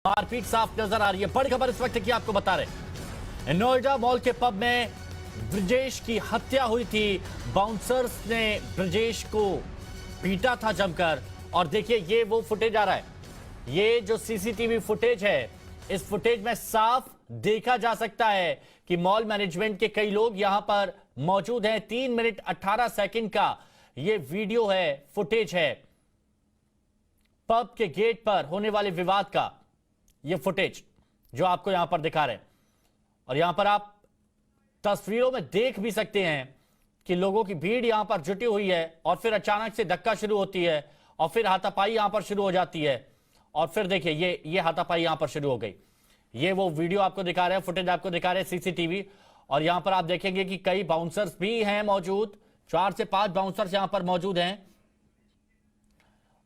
मारपीट साफ नजर आ रही है। बड़ी खबर इस वक्त की आपको बता रहे, नोएडा मॉल के पब में ब्रजेश की हत्या हुई थी। बाउंसर्स ने ब्रजेश को पीटा था जमकर। और देखिए ये वो फुटेज आ रहा है, ये जो सीसीटीवी फुटेज है, इस फुटेज में साफ देखा जा सकता है कि मॉल मैनेजमेंट के कई लोग यहां पर मौजूद हैं। 3 मिनट 18 सेकंड का ये वीडियो है, फुटेज है पब के गेट पर होने वाले विवाद का। ये फुटेज जो आपको यहां पर दिखा रहे हैं, और यहां पर आप तस्वीरों में देख भी सकते हैं कि लोगों की भीड़ यहां पर जुटी हुई है, और फिर अचानक से धक्का शुरू होती है, और फिर हाथापाई यहां पर शुरू हो जाती है। और फिर देखिए ये हाथापाई यहां पर शुरू हो गई। ये वो वीडियो आपको दिखा रहे हैं, फुटेज आपको दिखा रहे हैं सीसीटीवी। और यहां पर आप देखेंगे कि कई बाउंसर्स भी हैं मौजूद, 4 से 5 बाउंसर्स यहां पर मौजूद हैं।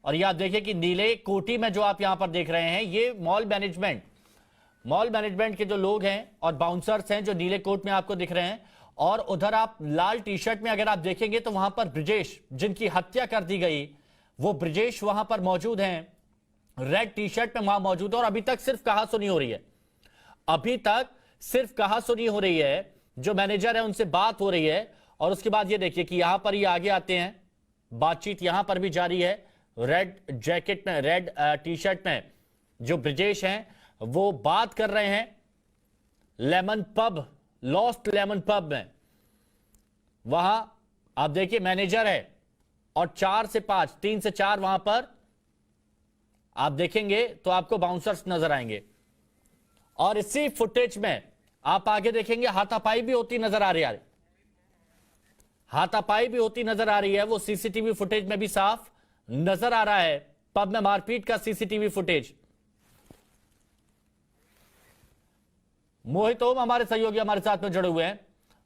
और ये आप देखिए कि नीले कोटी में जो आप यहां पर देख रहे हैं, ये मॉल मैनेजमेंट के जो लोग हैं और बाउंसर्स हैं जो नीले कोट में आपको दिख रहे हैं। और उधर आप लाल टी शर्ट में अगर आप देखेंगे तो वहां पर ब्रजेश, जिनकी हत्या कर दी गई, वो ब्रजेश वहां पर मौजूद हैं, रेड टी शर्ट में वहां मौजूद है। और अभी तक सिर्फ कहासुनी हो रही है, अभी तक सिर्फ कहासुनी हो रही है। जो मैनेजर है उनसे बात हो रही है, और उसके बाद ये देखिए कि यहां पर ये आगे आते हैं, बातचीत यहां पर भी जारी है। रेड जैकेट में, रेड टी शर्ट में जो ब्रजेश हैं वो बात कर रहे हैं lemon pub, lost lemon pub में। वहां आप देखिए मैनेजर है, और 4 से 5, 3 से 4 वहां पर आप देखेंगे तो आपको बाउंसर्स नजर आएंगे। और इसी फुटेज में आप आगे देखेंगे हाथापाई भी होती नजर आ रही है, हाथापाई भी होती नजर आ रही है। वो सीसीटीवी फुटेज में भी साफ नजर आ रहा है, पब में मारपीट का सीसीटीवी फुटेज। मोहित ओम हमारे सहयोगी हमारे साथ में जुड़े हुए हैं।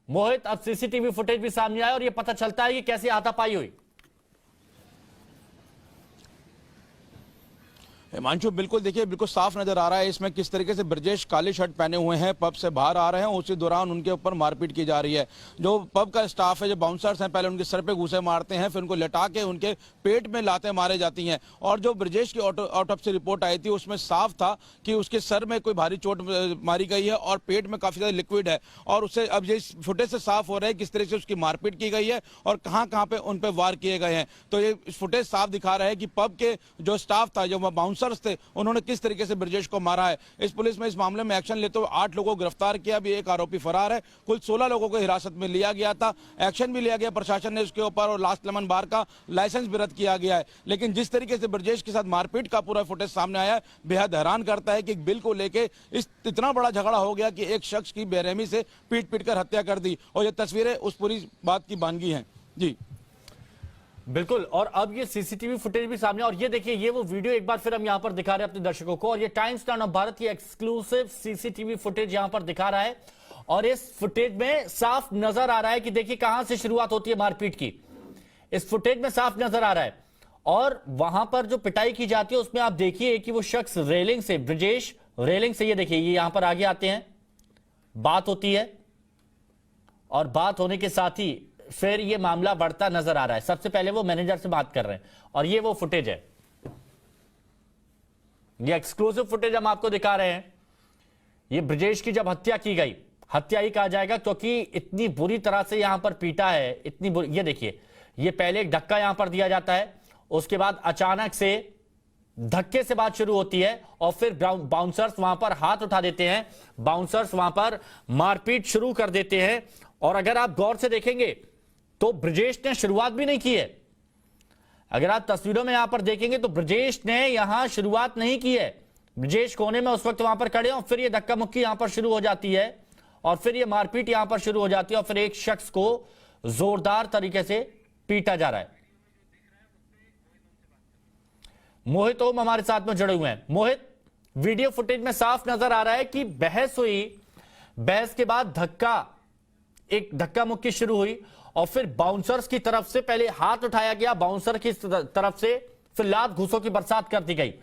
मोहित, अब सीसीटीवी फुटेज भी सामने आया और यह पता चलता है कि कैसी हाथापाई हुई। हिमांशु, बिल्कुल देखिए, बिल्कुल साफ नजर आ रहा है इसमें किस तरीके से ब्रजेश काली शर्ट पहने हुए हैं, पब से बाहर आ रहे हैं, उसी दौरान उनके ऊपर मारपीट की जा रही है। जो पब का स्टाफ है, जो बाउंसर्स हैं, पहले उनके सर पे घूंसे मारते हैं, फिर उनको लटा के उनके पेट में लातें मारे जाती हैं। और जो ब्रजेश की ऑटोप्सी रिपोर्ट आई थी उसमें साफ था कि उसके सर में कोई भारी चोट मारी गई है और पेट में काफी ज्यादा लिक्विड है। और उससे अब ये फुटेज से साफ हो रहा है किस तरीके से उसकी मारपीट की गई है और कहाँ पे उन पर वार किए गए हैं। तो ये फुटेज साफ दिखा रहा है कि पब के जो स्टाफ था, जो बाउंसर्स थे, उन्होंने किस तरीके से ब्रजेश को मारा है। इस पुलिस में इस मामले में एक्शन लेते हुए 8 लोगों को गिरफ्तार किया, अभी एक आरोपी फरार है। कुल 16 लोगों को हिरासत में लिया गया था, एक्शन भी लिया गया प्रशासन ने उसके ऊपर, और लास्ट लेमन बार का लाइसेंस भी रद्द किया गया है। लेकिन जिस तरीके से ब्रजेश के साथ मारपीट का पूरा फुटेज सामने आया है, बेहद हैरान करता है कि एक बिल को लेके इतना बड़ा झगड़ा हो गया कि एक शख्स की बेरहमी से पीट कर हत्या कर दी। और ये तस्वीरें उस पूरी बात की बानगी हैं। जी बिल्कुल, और अब ये सीसीटीवी फुटेज भी सामने, और ये देखिए ये वो वीडियो एक बार फिर हम यहां पर दिखा रहे हैं अपने दर्शकों को। और ये टाइम्स नाउ ऑफ भारत की एक्सक्लूसिव सीसीटीवी फुटेज यहां पर दिखा रहा है। और इस फुटेज में साफ नजर आ रहा है कि देखिए कहां से शुरुआत होती है मारपीट की, इस फुटेज में साफ नजर आ रहा है। और वहां पर जो पिटाई की जाती है उसमें आप देखिए कि वो शख्स रेलिंग से, ब्रजेश रेलिंग से, ये देखिए ये यहां पर आगे आते हैं, बात होती है, और बात होने के साथ ही फिर ये मामला बढ़ता नजर आ रहा है। सबसे पहले वो मैनेजर से बात कर रहे हैं, और ये वो फुटेज है, ये एक्सक्लूसिव फुटेज हम आपको दिखा रहे हैं। ये ब्रजेश की जब हत्या की गई, हत्या ही कहा जाएगा क्योंकि इतनी बुरी तरह से यहां पर पीटा है, इतनी बुरी। ये देखिए, ये पहले एक धक्का यहां पर दिया जाता है, उसके बाद अचानक से धक्के से बात शुरू होती है, और फिर बाउंसर्स वहां पर हाथ उठा देते हैं, बाउंसर्स वहां पर मारपीट शुरू कर देते हैं। और अगर आप गौर से देखेंगे तो ब्रजेश ने शुरुआत भी नहीं की है। अगर आप तस्वीरों में यहां पर देखेंगे तो ब्रजेश ने यहां शुरुआत नहीं की है। ब्रजेश कोने में उस वक्त वहां पर खड़े हैं, और फिर यह धक्का मुक्की यहां पर शुरू हो जाती है, और फिर यह मारपीट यहां पर शुरू हो जाती है, और फिर एक शख्स को जोरदार तरीके से पीटा जा रहा है। मोहित ओम हमारे साथ में जुड़े हुए हैं। मोहित, वीडियो फुटेज में साफ नजर आ रहा है कि बहस हुई, बहस के बाद एक धक्का मुक्की शुरू हुई, और फिर बाउंसर्स की तरफ से पहले हाथ उठाया गया, बाउंसर की तरफ से फिर लात घूसों की बरसात कर दी गई।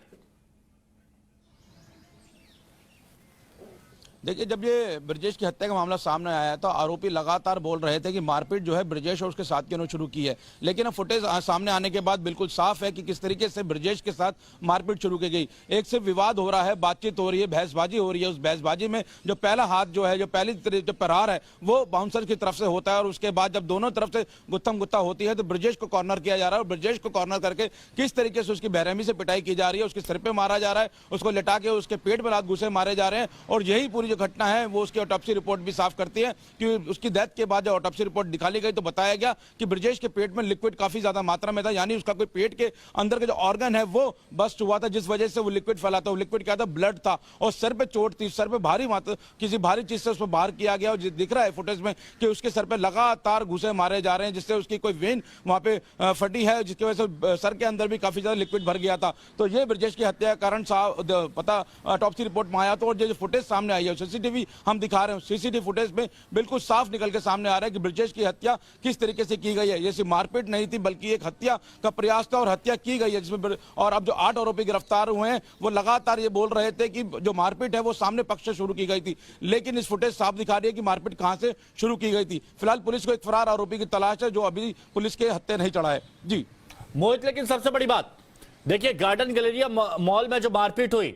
देखिए, जब ये ब्रजेश की हत्या का मामला सामने आया तो आरोपी लगातार बोल रहे थे कि मारपीट जो है ब्रजेश और उसके साथियों ने शुरू की है। लेकिन अब फुटेज सामने आने के बाद बिल्कुल साफ है कि किस तरीके से ब्रजेश के साथ मारपीट शुरू की गई। एक से विवाद हो रहा है, बातचीत हो रही है, बहसबाजी हो रही है। उस बहसबाजी में जो पहला हाथ जो है, जो पहली जो प्रहार है, वो बाउंसर की तरफ से होता है और उसके बाद जब दोनों तरफ से गुत्थम गुत्ता होती है तो ब्रजेश को कॉर्नर किया जा रहा है और ब्रजेश को कॉर्नर करके किस तरीके से उसकी बेरहमी से पिटाई की जा रही है, उसके सिर पे मारा जा रहा है, उसको लिटा के उसके पेट में लात घुसे मारे जा रहे हैं। और यही पूरी जो घटना है वो उसकी ऑटोप्सी रिपोर्ट भी साफ करती है कि उसकी डेथ के बाद जब ऑटोप्सी रिपोर्ट निकाली गई तो बताया गया कि ब्रजेश के पेट में लिक्विड काफी ज्यादा मात्रा में था, यानी उसका कोई पेट के अंदर का जो ऑर्गन है वो बस्ट हुआ था, जिस वजह से वो लिक्विड फैला था। वो लिक्विड क्या था? ब्लड था। और सर पे चोट थी, सर पे भारी मात्रा किसी भारी चीज से उसको बाहर किया गया और दिख रहा है फुटेज में कि उसके सर पे लगातार घुसे मारे जा रहे हैं, जिससे उसकी कोई वेन वहां पे फटी है, जिसकी वजह से सर के अंदर भी काफी ज्यादा लिक्विड भर गया था। तो ये ब्रजेश की हत्या का कारण पता ऑटोप्सी रिपोर्ट में आया। तो और जो फुटेज सामने आई है, सीसीटीवी हम दिखा रहे हैं, सीसीटीवी फुटेज में बिल्कुल साफ निकल के सामने आ रहा है कि ब्रजेश की हत्या किस तरीके से की गई है। ये सिर्फ मारपीट नहीं थी बल्कि एक हत्या का प्रयास था और हत्या की गई है जिसमें। और अब जो 8 आरोपी गिरफ्तार हुए हैं वो लगातार ये बोल रहे थे कि जो मारपीट है वो सामने पक्ष से शुरू की गई थी, लेकिन इस फुटेज साफ दिखा रही है कि मारपीट कहां से शुरू की गई थी। फिलहाल पुलिस को एक फरार आरोपी की तलाश है जो अभी पुलिस के हत्थे नहीं चढ़ा है। जी मोहित, लेकिन सबसे बड़ी बात देखिए, गार्डन गैलेरिया मॉल में जो मारपीट हुई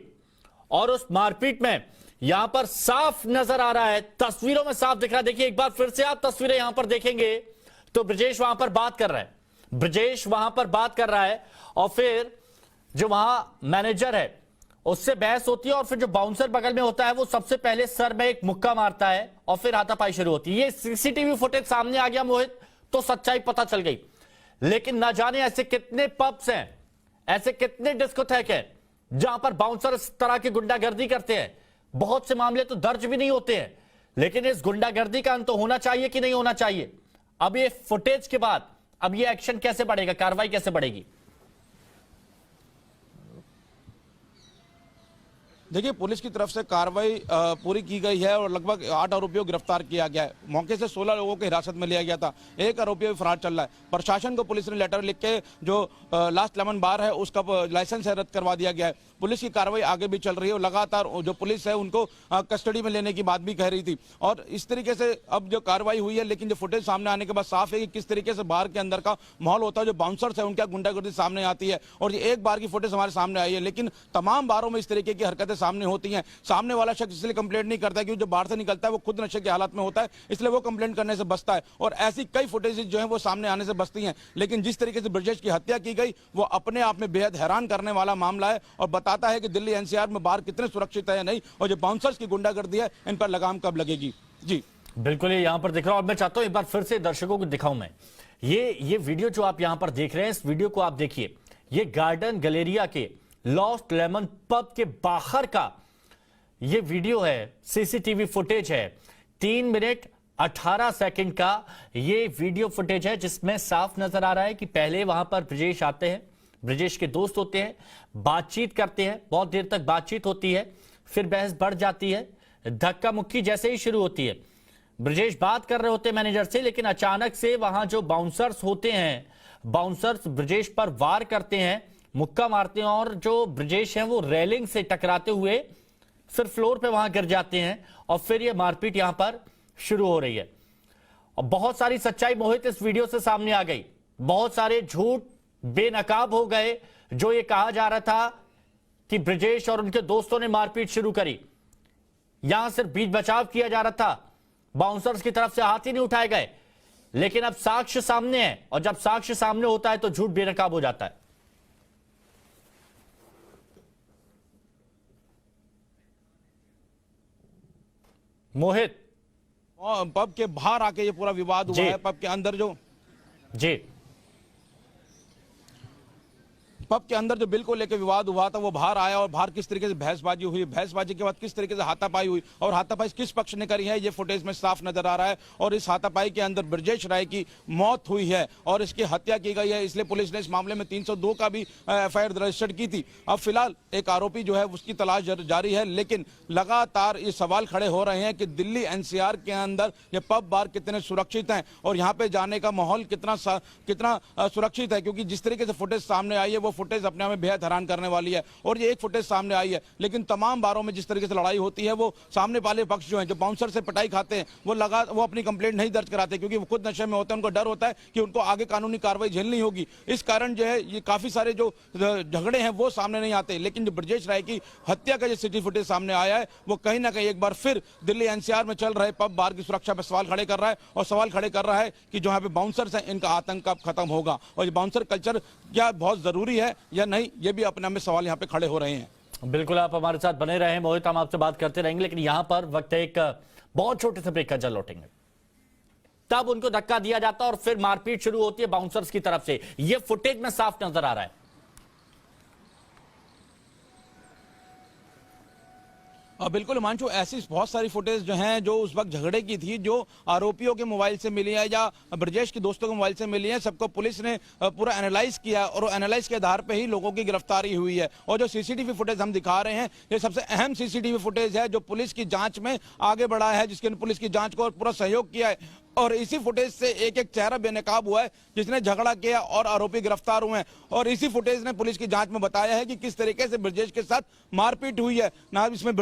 और उस मारपीट में यहां पर साफ नजर आ रहा है, तस्वीरों में साफ दिख रहा है। देखिए एक बार फिर से आप तस्वीरें यहां पर देखेंगे तो ब्रजेश वहां पर बात कर रहा है, ब्रजेश वहां पर बात कर रहा है और फिर जो वहां मैनेजर है उससे बहस होती है और फिर जो बाउंसर बगल में होता है वो सबसे पहले सर में एक मुक्का मारता है और फिर हाथापाई शुरू होती है। ये सीसीटीवी फुटेज सामने आ गया मोहित तो सच्चाई पता चल गई। लेकिन ना जाने ऐसे कितने पब्स हैं, ऐसे कितने डिस्कोथेक हैं जहां पर बाउंसर इस तरह की गुंडागर्दी करते हैं। बहुत से मामले तो दर्ज भी नहीं होते हैं, लेकिन इस गुंडागर्दी का अंत तो होना चाहिए कि नहीं होना चाहिए। अब ये फुटेज के बाद अब ये एक्शन कैसे बढ़ेगा, कार्रवाई कैसे बढ़ेगी? देखिए, पुलिस की तरफ से कार्रवाई पूरी की गई है और लगभग 8 आरोपियों को गिरफ्तार किया गया है। मौके से 16 लोगों को हिरासत में लिया गया था, एक आरोपी भी फरार चल रहा है। प्रशासन को पुलिस ने लेटर लिख के जो लास्ट लेमन बार है उसका लाइसेंस है रद्द करवा दिया गया है। पुलिस की कार्रवाई आगे भी चल रही है और लगातार जो पुलिस है उनको कस्टडी में लेने की बात भी कह रही थी। और इस तरीके से अब जो कार्रवाई हुई है, लेकिन जो फुटेज सामने आने के बाद साफ है कि किस तरीके से बाहर के अंदर का माहौल होता है। जो बाउंसर्स है उनकी गुंडागर्दी सामने आती है और ये एक बार की फुटेज हमारे सामने आई है, लेकिन तमाम बारों में इस तरीके की हरकतें सामने होती हैं। सामने वाला शख्स इसलिए कंप्लेंट नहीं करता क्योंकि जो बाहर से निकलता है वो खुद नशे की हालत में होता है, इसलिए वो कंप्लेंट करने से बचता है। और ऐसी कई फुटेज जो है वो सामने आने से बचती हैं। लेकिन जिस तरीके से ब्रजेश की हत्या की गई वो अपने आप में बेहद हैरान करने वाला मामला है और बताता है कि दिल्ली एनसीआर में बाहर कितने सुरक्षित है या नहीं, और जो बाउंसर्स की गुंडागर्दी है इन पर लगाम कब लगेगी। जी बिल्कुल, ये यहां पर दिख रहा है और मैं चाहता हूं एक बार फिर से दर्शकों को दिखाऊं मैं ये वीडियो जो आप यहां पर देख रहे हैं, इस वीडियो को आप देखिए। ये गार्डन गैलेरिया के लॉस्ट लेमन पब के बाहर का ये वीडियो है, सीसीटीवी फुटेज है। 3 मिनट 18 सेकंड का ये वीडियो फुटेज है जिसमें साफ नजर आ रहा है कि पहले वहां पर ब्रजेश आते हैं, ब्रजेश के दोस्त होते हैं, बातचीत करते हैं, बहुत देर तक बातचीत होती है, फिर बहस बढ़ जाती है, धक्का मुक्की जैसे ही शुरू होती है। ब्रजेश बात कर रहे होते हैं मैनेजर से, लेकिन अचानक से वहां जो बाउंसर्स होते हैं, बाउंसर्स ब्रजेश पर वार करते हैं, मुक्का मारते हैं और जो ब्रजेश हैं वो रेलिंग से टकराते हुए फिर फ्लोर पे वहां गिर जाते हैं और फिर ये मारपीट यहां पर शुरू हो रही है। और बहुत सारी सच्चाई मोहित इस वीडियो से सामने आ गई, बहुत सारे झूठ बेनकाब हो गए। जो ये कहा जा रहा था कि ब्रजेश और उनके दोस्तों ने मारपीट शुरू करी, यहां सिर्फ बीच बचाव किया जा रहा था, बाउंसर्स की तरफ से हाथ ही नहीं उठाए गए। लेकिन अब साक्ष्य सामने है और जब साक्ष्य सामने होता है तो झूठ बेनकाब हो जाता है। मोहित, पब के बाहर आके ये पूरा विवाद हुआ है। पब के अंदर जो पब के अंदर जो बिल को लेकर विवाद हुआ था वो बाहर आया और बाहर किस तरीके से बहसबाजी हुई, बहसबाजी के बाद किस तरीके से हाथापाई हुई और हाथापाई किस पक्ष ने करी है ये फुटेज में साफ नजर आ रहा है। और इस हाथापाई के अंदर ब्रजेश राय की मौत हुई है और इसकी हत्या की गई है, इसलिए पुलिस ने इस मामले में 302 का भी एफआईआर रजिस्टर्ड की थी। अब फिलहाल एक आरोपी जो है उसकी तलाश जारी है, लेकिन लगातार ये सवाल खड़े हो रहे हैं कि दिल्ली एनसीआर के अंदर ये पब बार कितने सुरक्षित हैं और यहाँ पे जाने का माहौल कितना सुरक्षित है, क्योंकि जिस तरीके से फुटेज सामने आई है वो फुटेज अपने आप में बेहद हैरान करने वाली है। और ये एक फुटेज सामने आई है, लेकिन तमाम बारों में जिस तरीके से लड़ाई होती है, वो सामने वाले पक्ष जो हैं, जो बाउंसर से पिटाई खाते हैं, वो अपनी कंप्लेंट नहीं दर्ज कराते, क्योंकि वो खुद नशे में होते हैं। उनको डर होता है कि उनको आगे कानूनी कार्रवाई झेलनी होगी। इस कारण जो है ये काफी सारे जो झगड़े हैं वो सामने नहीं आते। लेकिन जो ब्रजेश राय की हत्या का जो सिटी फुटेज सामने आया है, वो कहीं ना कहीं एक बार फिर दिल्ली एनसीआर में चल रहे पब बार की सुरक्षा पर सवाल खड़े कर रहा है, और सवाल खड़े कर रहा है कि जो यहाँ पे बाउंसर्स हैं, इनका आतंक कब खत्म होगा, और ये बाउंसर कल्चर क्या बहुत जरूरी है या नहीं, ये भी अपने आप में सवाल यहाँ पे खड़े हो रहे हैं। बिल्कुल, आप हमारे साथ बने रहे मोहित, हम आपसे बात करते रहेंगे, लेकिन यहां पर वक्त एक बहुत छोटे से ब्रेक का जल लौटेंगे। तब उनको धक्का दिया जाता है और फिर मारपीट शुरू होती है बाउंसर्स की तरफ से। यह फुटेज में साफ नजर आ रहा है। बिल्कुल हिमांशु, ऐसी बहुत सारी फुटेज जो हैं जो उस वक्त झगड़े की थी, जो आरोपियों के मोबाइल से मिली है या ब्रजेश के दोस्तों के मोबाइल से मिली है, सबको पुलिस ने पूरा एनालाइज किया, और एनालाइज के आधार पे ही लोगों की गिरफ्तारी हुई है। और जो सीसीटीवी फुटेज हम दिखा रहे हैं, ये सबसे अहम सीसीटीवी फुटेज है जो पुलिस की जांच में आगे बढ़ा है, जिसके पुलिस की जांच को पूरा सहयोग किया है। और इसी फुटेज से एक एक चेहरा बेनकाब हुआ है जिसने झगड़ा किया, और आरोपी गिरफ्तार हुए हैं। और इसी फुटेज ने पुलिस की जांच में बताया है कि किस तरीके से ब्रजेश के साथ मारपीट हुई है। ना इसमें